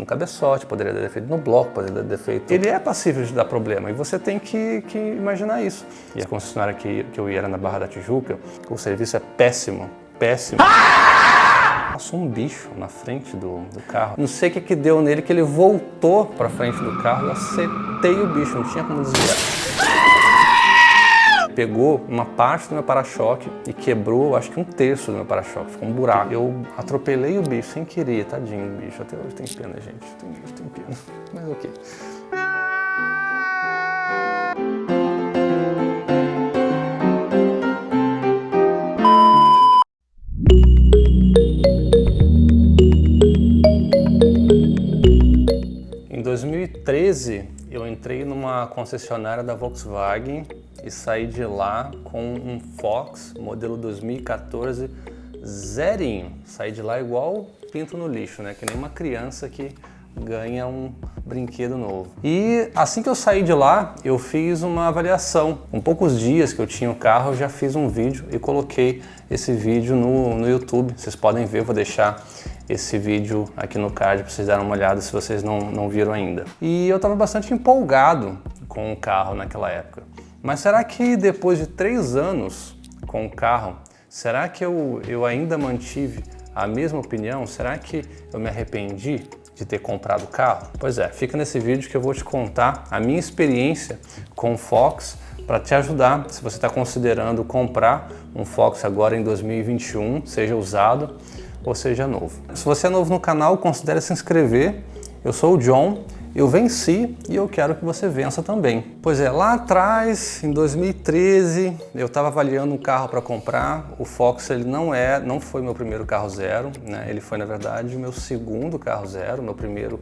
no cabeçote, poderia ter defeito no bloco, poderia ter defeito... Ele é passível de dar problema e você tem que imaginar isso. E a concessionária que eu ia era na Barra da Tijuca, o serviço é péssimo, péssimo. Passou um bicho na frente do carro. Não sei o que deu nele, que ele voltou pra frente do carro e eu acertei o bicho, não tinha como desviar. Pegou uma parte do meu para-choque e quebrou, acho que 1/3 do meu para-choque, ficou um buraco. Eu atropelei o bicho sem querer, tadinho do bicho, até hoje tem pena, gente, tem pena, mas ok. Em 2013, eu entrei numa concessionária da Volkswagen e saí de lá com um Fox modelo 2014 zerinho. Saí de lá igual pinto no lixo, né? Que nem uma criança que ganha um brinquedo novo. E assim que eu saí de lá, eu fiz uma avaliação. Com poucos dias que eu tinha o carro, eu já fiz um vídeo e coloquei esse vídeo no YouTube. Vocês podem ver, eu vou deixar esse vídeo aqui no card para vocês darem uma olhada se vocês não viram ainda. E eu estava bastante empolgado com o carro naquela época. Mas será que depois de 3 anos com o carro, será que eu ainda mantive a mesma opinião? Será que eu me arrependi de ter comprado o carro? Pois é, fica nesse vídeo que eu vou te contar a minha experiência com o Fox para te ajudar se você está considerando comprar um Fox agora em 2021, seja usado ou seja novo. Se você é novo no canal, considere se inscrever. Eu sou o John, eu venci e eu quero que você vença também. Pois é, lá atrás, em 2013, eu estava avaliando um carro para comprar. O Fox ele não foi meu primeiro carro zero, né? Ele foi na verdade o meu segundo carro zero. Meu primeiro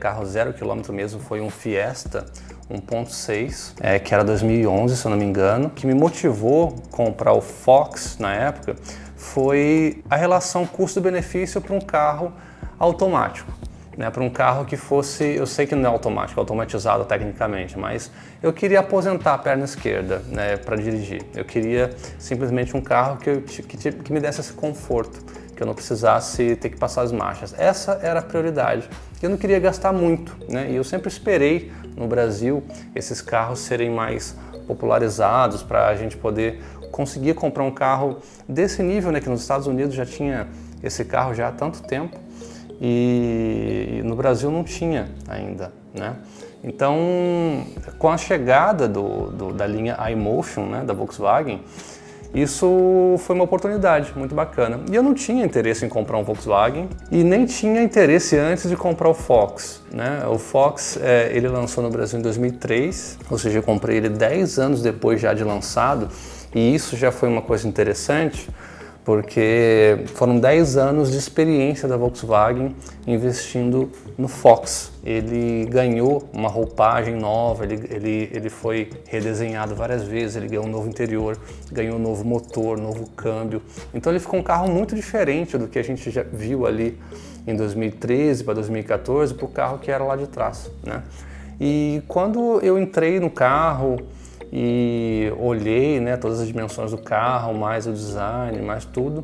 carro 0 km mesmo foi um Fiesta 1.6, que era 2011, se eu não me engano. O que me motivou a comprar o Fox na época foi a relação custo-benefício para um carro automático. Né, para um carro que fosse, eu sei que não é automático, é automatizado tecnicamente, mas eu queria aposentar a perna esquerda, né, para dirigir. Eu queria simplesmente um carro que me desse esse conforto, que eu não precisasse ter que passar as marchas. Essa era a prioridade. Eu não queria gastar muito, né, e eu sempre esperei no Brasil esses carros serem mais popularizados para a gente poder conseguir comprar um carro desse nível, né, que nos Estados Unidos já tinha esse carro já há tanto tempo. E no Brasil não tinha ainda, né? Então, com a chegada da linha iMotion, né, da Volkswagen, isso foi uma oportunidade muito bacana. E eu não tinha interesse em comprar um Volkswagen e nem tinha interesse antes de comprar o Fox, né? O Fox, ele lançou no Brasil em 2003, ou seja, eu comprei ele 10 anos depois já de lançado, e isso já foi uma coisa interessante, porque foram 10 anos de experiência da Volkswagen investindo no Fox. Ele ganhou uma roupagem nova, ele foi redesenhado várias vezes, ele ganhou um novo interior, ganhou um novo motor, novo câmbio. Então ele ficou um carro muito diferente do que a gente já viu ali em 2013 para 2014 para o carro que era lá de trás, né? E quando eu entrei no carro e olhei, né, todas as dimensões do carro, mais o design, mais tudo,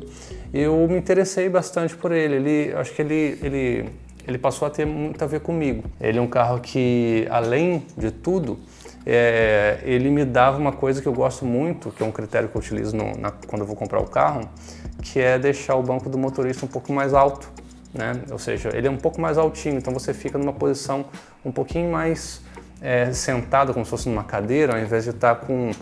eu me interessei bastante por ele. Acho que ele passou a ter muito a ver comigo. Ele é um carro que, além de tudo, ele me dava uma coisa que eu gosto muito, que é um critério que eu utilizo quando eu vou comprar o carro, que é deixar o banco do motorista um pouco mais alto, né? Ou seja, ele é um pouco mais altinho, então você fica numa posição um pouquinho mais sentado, como se fosse numa cadeira, ao invés de estar como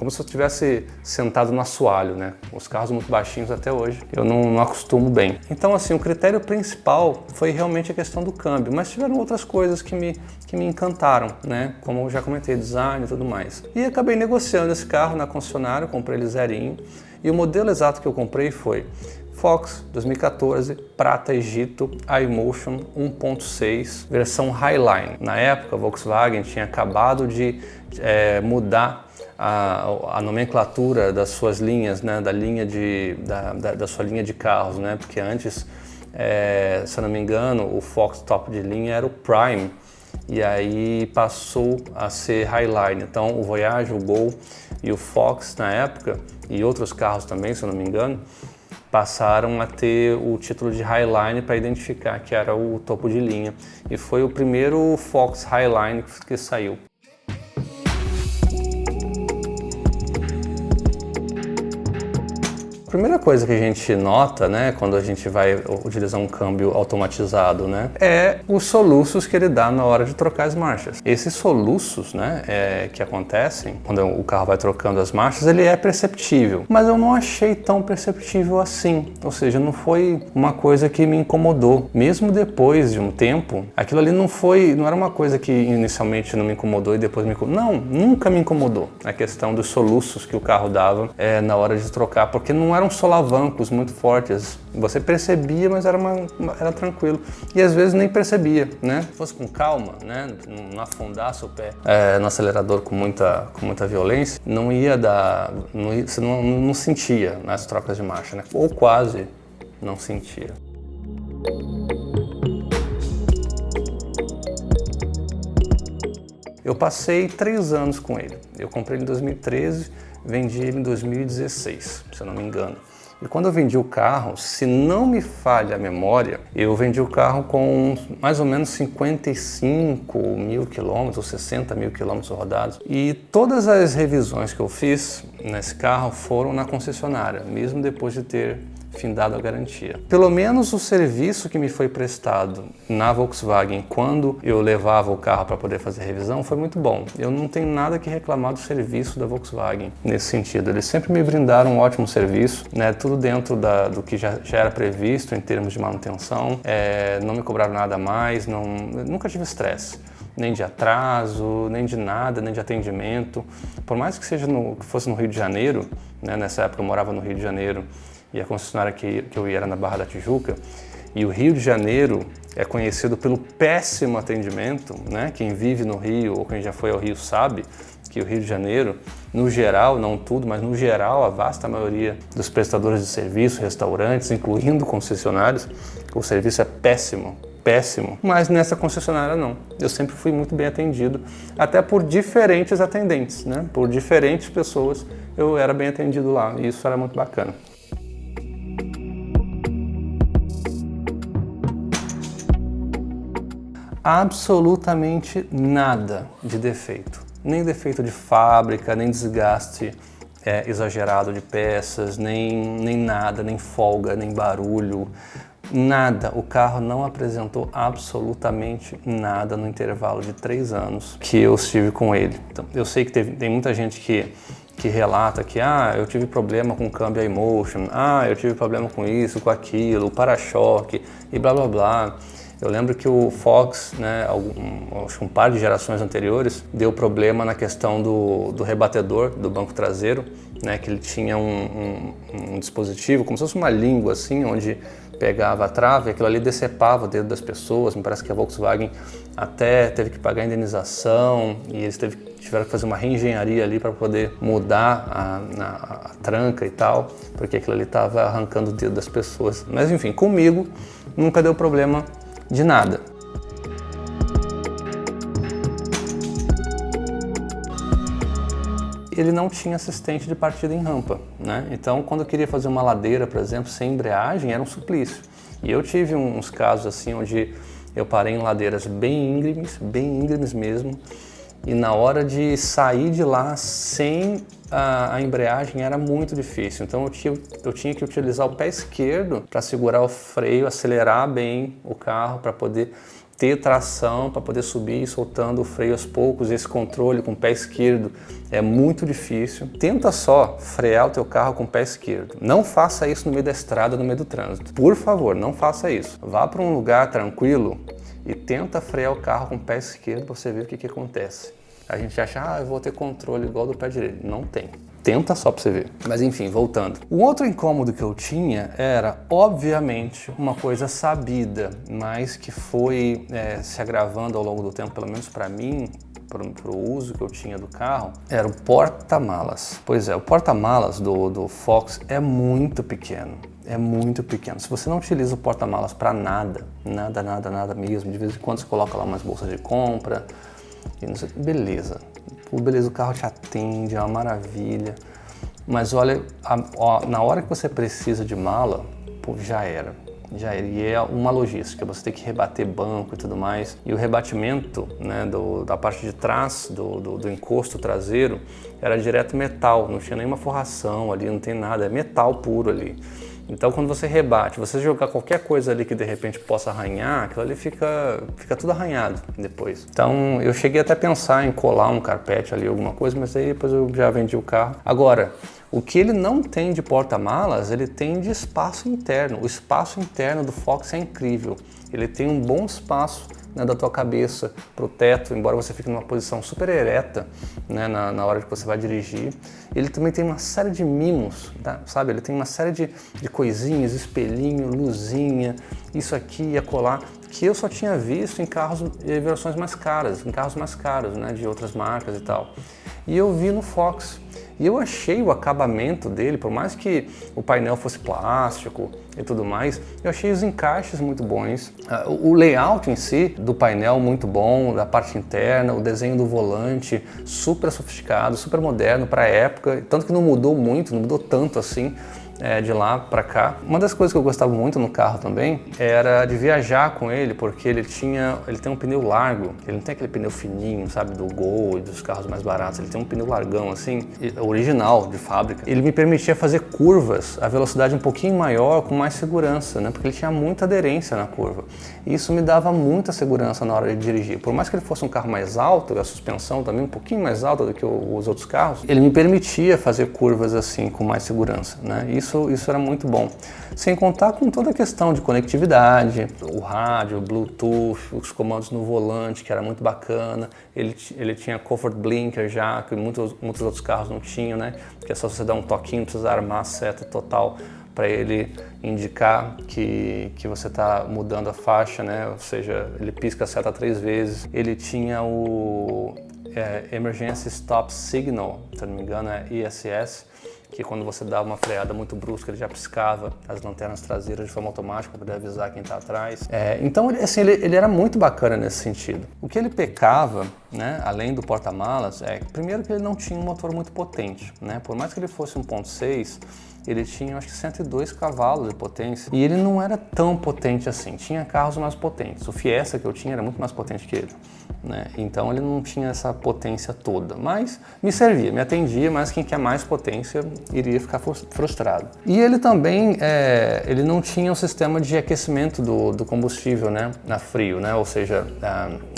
se eu estivesse sentado no assoalho, né? Os carros muito baixinhos até hoje, eu não acostumo bem. Então, assim, o critério principal foi realmente a questão do câmbio, mas tiveram outras coisas que me encantaram, né? Como eu já comentei, design e tudo mais. E acabei negociando esse carro na concessionária, comprei ele zerinho, e o modelo exato que eu comprei foi Fox 2014, prata Egito, iMotion 1.6, versão Highline. Na época, a Volkswagen tinha acabado de mudar a nomenclatura das suas linhas, né, da sua linha de carros, né, porque antes, se eu não me engano, o Fox top de linha era o Prime, e aí passou a ser Highline. Então, o Voyage, o Gol e o Fox na época, e outros carros também, se eu não me engano, passaram a ter o título de Highline para identificar que era o topo de linha. E foi o primeiro Fox Highline que saiu. A primeira coisa que a gente nota, né, quando a gente vai utilizar um câmbio automatizado, né, é os soluços que ele dá na hora de trocar as marchas. Esses soluços, né, que acontecem quando o carro vai trocando as marchas, ele é perceptível, mas eu não achei tão perceptível assim. Ou seja, não foi uma coisa que me incomodou. Mesmo depois de um tempo, aquilo ali não era uma coisa que inicialmente não me incomodou e depois me incomodou. Não, nunca me incomodou a questão dos soluços que o carro dava na hora de trocar, porque não eram solavancos muito fortes. Você percebia, mas era tranquilo. E às vezes nem percebia, né? Se fosse com calma, né? Não afundasse o pé no acelerador com muita violência, não ia dar... você não sentia nas trocas de marcha, né? Ou quase não sentia. Eu passei 3 anos com ele. Eu comprei ele em 2013, vendi ele em 2016, se eu não me engano. E quando eu vendi o carro, se não me falha a memória, eu vendi o carro com mais ou menos 55 mil quilômetros ou 60 mil quilômetros rodados. E todas as revisões que eu fiz nesse carro foram na concessionária, mesmo depois de ter findado a garantia. Pelo menos o serviço que me foi prestado na Volkswagen quando eu levava o carro para poder fazer revisão foi muito bom. Eu não tenho nada que reclamar do serviço da Volkswagen nesse sentido. Eles sempre me brindaram um ótimo serviço, né? Tudo dentro do que já era previsto em termos de manutenção. Não me cobraram nada a mais, nunca tive estresse. Nem de atraso, nem de nada, nem de atendimento. Por mais que fosse no Rio de Janeiro, né? Nessa época eu morava no Rio de Janeiro, e a concessionária que eu ia era na Barra da Tijuca, e o Rio de Janeiro é conhecido pelo péssimo atendimento, né? Quem vive no Rio ou quem já foi ao Rio sabe que o Rio de Janeiro, no geral, não tudo, mas no geral, a vasta maioria dos prestadores de serviço, restaurantes, incluindo concessionários, o serviço é péssimo. Péssimo, mas nessa concessionária não. Eu sempre fui muito bem atendido, até por diferentes atendentes, né? Por diferentes pessoas eu era bem atendido lá, e isso era muito bacana. Absolutamente nada de defeito, nem defeito de fábrica, nem desgaste exagerado de peças, nem nada, nem folga, nem barulho, nada. O carro não apresentou absolutamente nada no intervalo de 3 anos que eu estive com ele. Então, eu sei que tem muita gente que relata que eu tive problema com o câmbio iMotion, eu tive problema com isso, com aquilo, o para-choque e blá blá blá. Eu lembro que o Fox, né, acho que um par de gerações anteriores, deu problema na questão do rebatedor do banco traseiro, né, que ele tinha um dispositivo, como se fosse uma língua assim, onde pegava a trave e aquilo ali decepava o dedo das pessoas. Me parece que a Volkswagen até teve que pagar indenização e eles tiveram que fazer uma reengenharia ali para poder mudar a tranca e tal, porque aquilo ali estava arrancando o dedo das pessoas. Mas enfim, comigo nunca deu problema de nada. Ele não tinha assistente de partida em rampa, né? Então, quando eu queria fazer uma ladeira, por exemplo, sem embreagem, era um suplício. E eu tive uns casos assim, onde eu parei em ladeiras bem íngremes mesmo, e na hora de sair de lá sem a embreagem era muito difícil. Então eu tinha que utilizar o pé esquerdo para segurar o freio, acelerar bem o carro para poder ter tração, para poder subir soltando o freio aos poucos. Esse controle com o pé esquerdo é muito difícil. Tenta só frear o teu carro com o pé esquerdo. Não faça isso no meio da estrada, no meio do trânsito. Por favor, não faça isso. Vá para um lugar tranquilo e tenta frear o carro com o pé esquerdo para você ver o que acontece. A gente acha, eu vou ter controle igual do pé direito. Não tem. Tenta só para você ver. Mas enfim, voltando. O outro incômodo que eu tinha era, obviamente, uma coisa sabida, mas que foi se agravando ao longo do tempo, pelo menos para mim, para o uso que eu tinha do carro, era o porta-malas. Pois é, o porta-malas do Fox é muito pequeno. É muito pequeno. Se você não utiliza o porta-malas para nada mesmo, de vez em quando você coloca lá umas bolsas de compra, e não sei, beleza, o carro te atende, é uma maravilha, Mas olha, na hora que você precisa de mala, pô, já era. E é uma logística, você tem que rebater banco e tudo mais. E o rebatimento, né, da parte de trás, do encosto traseiro, era direto metal, não tinha nenhuma forração ali, não tem nada, é metal puro ali. Então quando você rebate, você jogar qualquer coisa ali que de repente possa arranhar, aquilo ali fica tudo arranhado depois. Então eu cheguei até a pensar em colar um carpete ali, alguma coisa, mas aí depois eu já vendi o carro. Agora, o que ele não tem de porta-malas, ele tem de espaço interno. O espaço interno do Fox é incrível. Ele tem um bom espaço, né, da tua cabeça para o teto, embora você fique numa posição super ereta, né, na hora que você vai dirigir. Ele também tem uma série de mimos, tá? Sabe? Ele tem uma série de coisinhas, espelhinho, luzinha, isso aqui e acolá, que eu só tinha visto em carros e versões mais caras, em carros mais caros, né, de outras marcas e tal. E eu vi no Fox. E eu achei o acabamento dele, por mais que o painel fosse plástico e tudo mais, eu achei os encaixes muito bons. O layout em si do painel muito bom, da parte interna, o desenho do volante super sofisticado, super moderno para a época, tanto que não mudou muito, não mudou tanto assim. De lá para cá. Uma das coisas que eu gostava muito no carro também era de viajar com ele, porque ele tem um pneu largo, ele não tem aquele pneu fininho, sabe, do Gol e dos carros mais baratos, ele tem um pneu largão assim, original, de fábrica. Ele me permitia fazer curvas a velocidade um pouquinho maior, com mais segurança, né, porque ele tinha muita aderência na curva. E isso me dava muita segurança na hora de dirigir. Por mais que ele fosse um carro mais alto, a suspensão também um pouquinho mais alta do que os outros carros, ele me permitia fazer curvas assim com mais segurança, né? Isso era muito bom. Sem contar com toda a questão de conectividade, o rádio, o Bluetooth, os comandos no volante, que era muito bacana. Ele tinha Comfort Blinker já, que muitos outros carros não tinham, né? Que é só você dar um toquinho, não precisa armar a seta total para ele indicar que você está mudando a faixa, né? Ou seja, ele pisca a seta 3 vezes. Ele tinha o Emergency Stop Signal, se não me engano é ESS, que quando você dava uma freada muito brusca, ele já piscava as lanternas traseiras de forma automática para poder avisar quem está atrás. Então, assim, ele era muito bacana nesse sentido. O que ele pecava, né, além do porta-malas, primeiro que ele não tinha um motor muito potente, né? Por mais que ele fosse 1.6, ele tinha, acho que 102 cavalos de potência, e ele não era tão potente assim, tinha carros mais potentes. O Fiesta que eu tinha era muito mais potente que ele, né? Então ele não tinha essa potência toda, mas me servia, me atendia, mas quem quer mais potência iria ficar frustrado. E ele também, ele não tinha um sistema de aquecimento do combustível, né, na frio, né? Ou seja,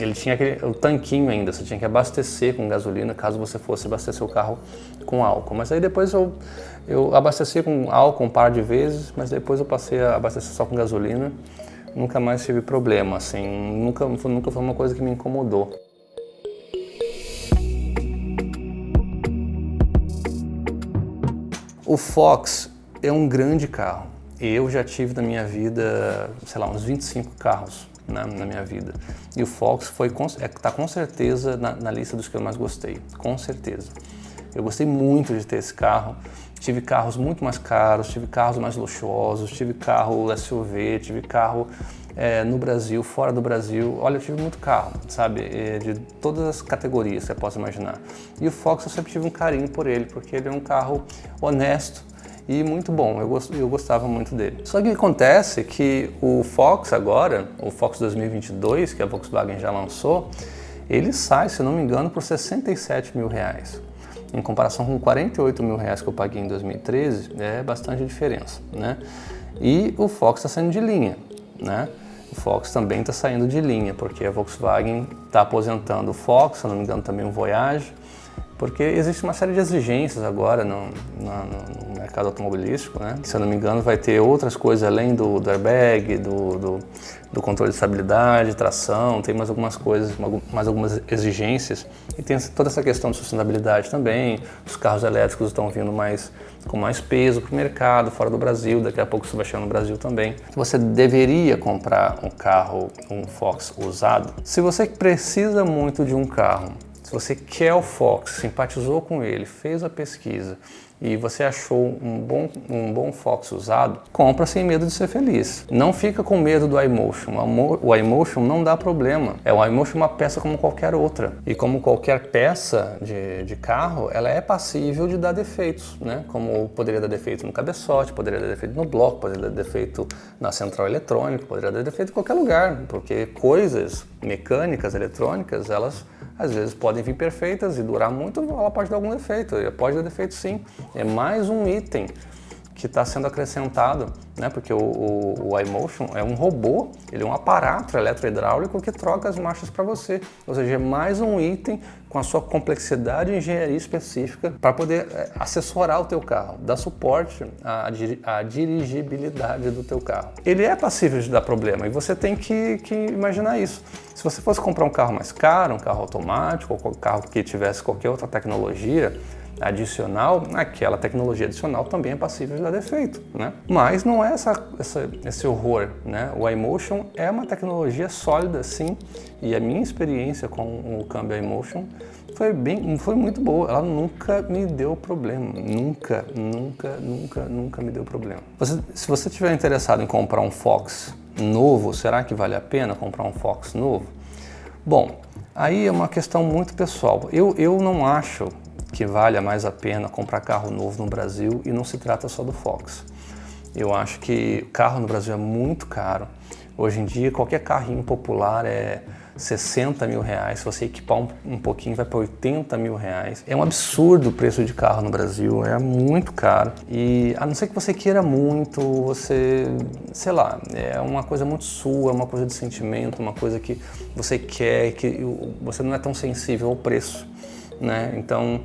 ele tinha o tanquinho ainda, você tinha que abastecer com gasolina caso você fosse abastecer o carro com álcool. Mas aí depois eu abasteci com álcool um par de vezes, mas depois eu passei a abastecer só com gasolina. Nunca mais tive problema, assim, nunca foi uma coisa que me incomodou. O Fox é um grande carro. Eu já tive na minha vida, sei lá, uns 25 carros, né, na minha vida. E o Fox está com certeza na lista dos que eu mais gostei, com certeza. Eu gostei muito de ter esse carro. Tive carros muito mais caros, tive carros mais luxuosos, tive carro SUV, tive carro no Brasil, fora do Brasil. Olha, eu tive muito carro, sabe, de todas as categorias que você possa imaginar. E o Fox eu sempre tive um carinho por ele, porque ele é um carro honesto e muito bom, eu gostava muito dele. Só que o que acontece é que o Fox agora, o Fox 2022, que a Volkswagen já lançou, ele sai, se não me engano, por R$67 mil. Em comparação com R$48 mil que eu paguei em 2013, é bastante diferença, né? E o Fox está saindo de linha, né? O Fox também está saindo de linha, porque a Volkswagen está aposentando o Fox, se não me engano também o Voyage, porque existe uma série de exigências agora no mercado automobilístico, né? Se eu não me engano vai ter outras coisas além do airbag, do controle de estabilidade, tração, tem mais algumas coisas, mais algumas exigências, e tem toda essa questão de sustentabilidade também. Os carros elétricos estão vindo com mais peso para o mercado, fora do Brasil, daqui a pouco isso vai chegar no Brasil também. Você deveria comprar um Fox usado. Se você precisa muito de um carro, se você quer o Fox, simpatizou com ele, fez a pesquisa e você achou um bom Fox usado, compra sem medo de ser feliz. Não fica com medo do iMotion. O iMotion não dá problema. O iMotion é uma peça como qualquer outra. E como qualquer peça de carro, ela é passível de dar defeitos, né? Como poderia dar defeito no cabeçote, poderia dar defeito no bloco, poderia dar defeito na central eletrônica, poderia dar defeito em qualquer lugar, porque coisas mecânicas, eletrônicas, elas às vezes podem vir perfeitas e durar muito, ela pode dar algum defeito, pode dar defeito sim. É mais um item que está sendo acrescentado, né? Porque o iMotion é um robô, ele é um aparato eletrohidráulico que troca as marchas para você. Ou seja, é mais um item com a sua complexidade e engenharia específica para poder assessorar o teu carro, dar suporte à dirigibilidade do teu carro. Ele é passível de dar problema e você tem que imaginar isso. Se você fosse comprar um carro mais caro, um carro automático, ou um carro que tivesse qualquer outra tecnologia adicional, aquela tecnologia adicional também é passível de dar defeito, né? Mas não é esse horror, né? O iMotion é uma tecnologia sólida, sim, e a minha experiência com o câmbio iMotion foi muito boa. Ela nunca me deu problema, nunca me deu problema. Se você estiver interessado em comprar um Fox novo, será que vale a pena comprar um Fox novo? Bom, aí é uma questão muito pessoal. Eu não acho que vale mais a pena comprar carro novo no Brasil, e não se trata só do Fox. Eu acho que carro no Brasil é muito caro. Hoje em dia, qualquer carrinho popular é 60 mil reais. Se você equipar um pouquinho, vai para 80 mil reais. É um absurdo o preço de carro no Brasil, é muito caro. E a não ser que você queira muito, sei lá, é uma coisa muito sua, uma coisa de sentimento, uma coisa que você quer, que você não é tão sensível ao preço, né? Então,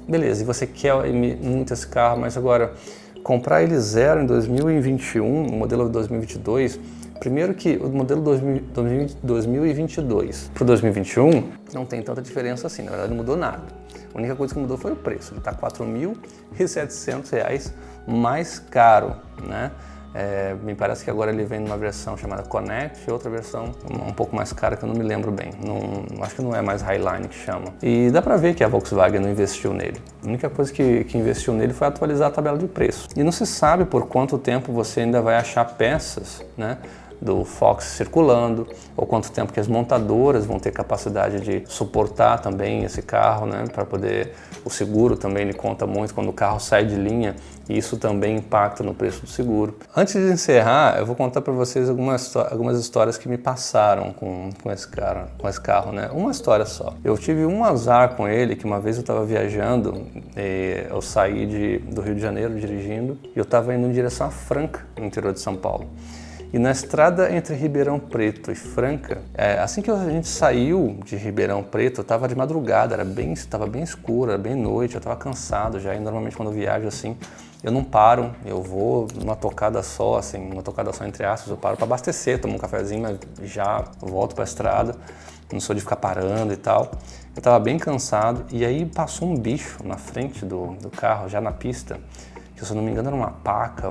beleza, e você quer muito esse carro, mas agora, comprar ele zero em 2021, o modelo 2022, primeiro que o modelo 2022 para o 2021 não tem tanta diferença assim, na verdade não mudou nada. A única coisa que mudou foi o preço, ele está R$ 4.700 mais caro, né? Me parece que agora ele vem numa versão chamada Connect e outra versão um pouco mais cara que eu não me lembro bem. Acho que não é mais Highline que chama. E dá pra ver que a Volkswagen não investiu nele. A única coisa que investiu nele foi atualizar a tabela de preço. E não se sabe por quanto tempo você ainda vai achar peças, né, do Fox circulando, ou quanto tempo que as montadoras vão ter capacidade de suportar também esse carro, né, para poder... O seguro também ele conta muito quando o carro sai de linha, e isso também impacta no preço do seguro. Antes de encerrar, eu vou contar para vocês algumas histórias que me passaram com esse carro, né? Uma história só. Eu tive um azar com ele, que uma vez eu estava viajando, eu saí do Rio de Janeiro dirigindo, e eu estava indo em direção a Franca, no interior de São Paulo. E na estrada entre Ribeirão Preto e Franca, assim que a gente saiu de Ribeirão Preto, eu estava de madrugada, estava bem escuro, era bem noite, eu estava cansado já, e normalmente quando eu viajo assim, eu não paro, eu vou numa tocada só, assim, uma tocada só entre aspas, eu paro para abastecer, tomo um cafezinho, mas já volto para a estrada, não sou de ficar parando e tal. Eu estava bem cansado, e aí passou um bicho na frente do carro, já na pista, que se eu não me engano era uma paca,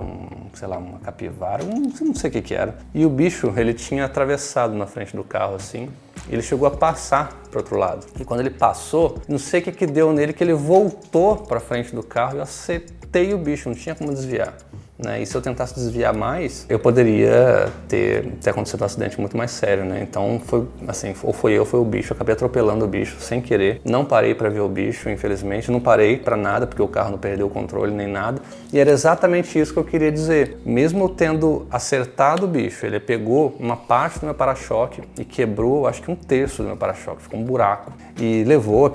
sei lá, uma capivara, não sei o que era. E o bicho, ele tinha atravessado na frente do carro assim, ele chegou a passar para o outro lado. E quando ele passou, não sei o que deu nele, que ele voltou para frente do carro e eu acertei o bicho, não tinha como desviar, né? E se eu tentasse desviar mais, eu poderia ter acontecido um acidente muito mais sério, né? Então foi assim, ou foi eu, foi o bicho. Eu acabei atropelando o bicho sem querer. Não parei para ver o bicho, infelizmente. Não parei para nada, porque o carro não perdeu o controle nem nada. E era exatamente isso que eu queria dizer. Mesmo tendo acertado o bicho, ele pegou uma parte do meu para-choque e quebrou, acho que 1/3 do meu para-choque. Ficou um buraco. E levou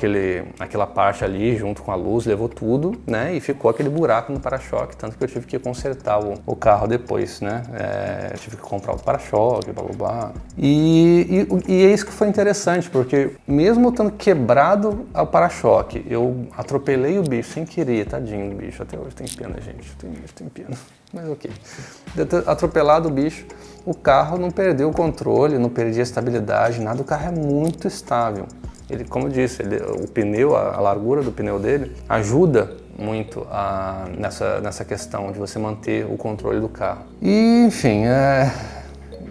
aquela parte ali, junto com a luz, levou tudo, né? E ficou aquele buraco no para-choque, tanto que eu tive que consertar o carro depois, né? Eu tive que comprar outro para-choque, blá blá blá. E é isso que foi interessante, porque mesmo tendo quebrado o para-choque, eu atropelei o bicho sem querer, tadinho do bicho. Até hoje tem pena, gente. Tem pena. Mas ok. De ter atropelado o bicho, o carro não perdeu o controle, não perdia a estabilidade, nada. O carro é muito estável. Ele, como eu disse, o pneu, a largura do pneu dele ajuda muito nessa questão de você manter o controle do carro. E, enfim,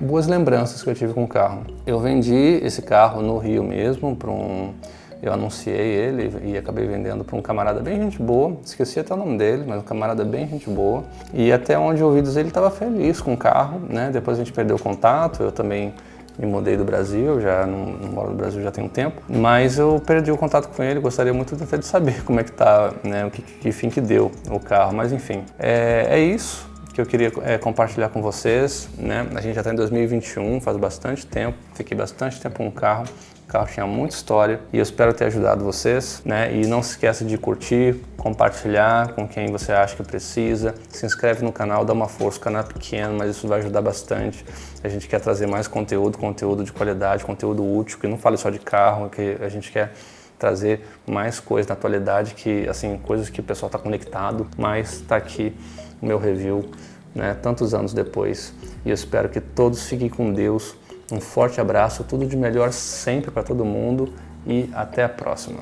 boas lembranças que eu tive com o carro. Eu vendi esse carro no Rio mesmo para um eu anunciei ele e acabei vendendo para um camarada bem gente boa, esqueci até o nome dele, mas um camarada bem gente boa. E até onde eu ouvi dizer, ele estava feliz com o carro, né? Depois a gente perdeu o contato, eu também me mudei do Brasil, já não moro no Brasil já tem um tempo, mas eu perdi o contato com ele, gostaria muito até de saber como é que tá, né? Que fim que deu o carro, mas enfim, é isso que eu queria compartilhar com vocês, né? A gente já está em 2021, faz bastante tempo, fiquei bastante tempo com o carro. O carro tinha muita história e eu espero ter ajudado vocês, né? E não se esqueça de curtir, compartilhar com quem você acha que precisa. Se inscreve no canal, dá uma força, o canal é pequeno, mas isso vai ajudar bastante. A gente quer trazer mais conteúdo de qualidade, conteúdo útil, que não fale só de carro, que a gente quer trazer mais coisas na atualidade, que assim, coisas que o pessoal está conectado, mas está aqui o meu review, né, tantos anos depois. E eu espero que todos fiquem com Deus. Um forte abraço, tudo de melhor sempre para todo mundo e até a próxima.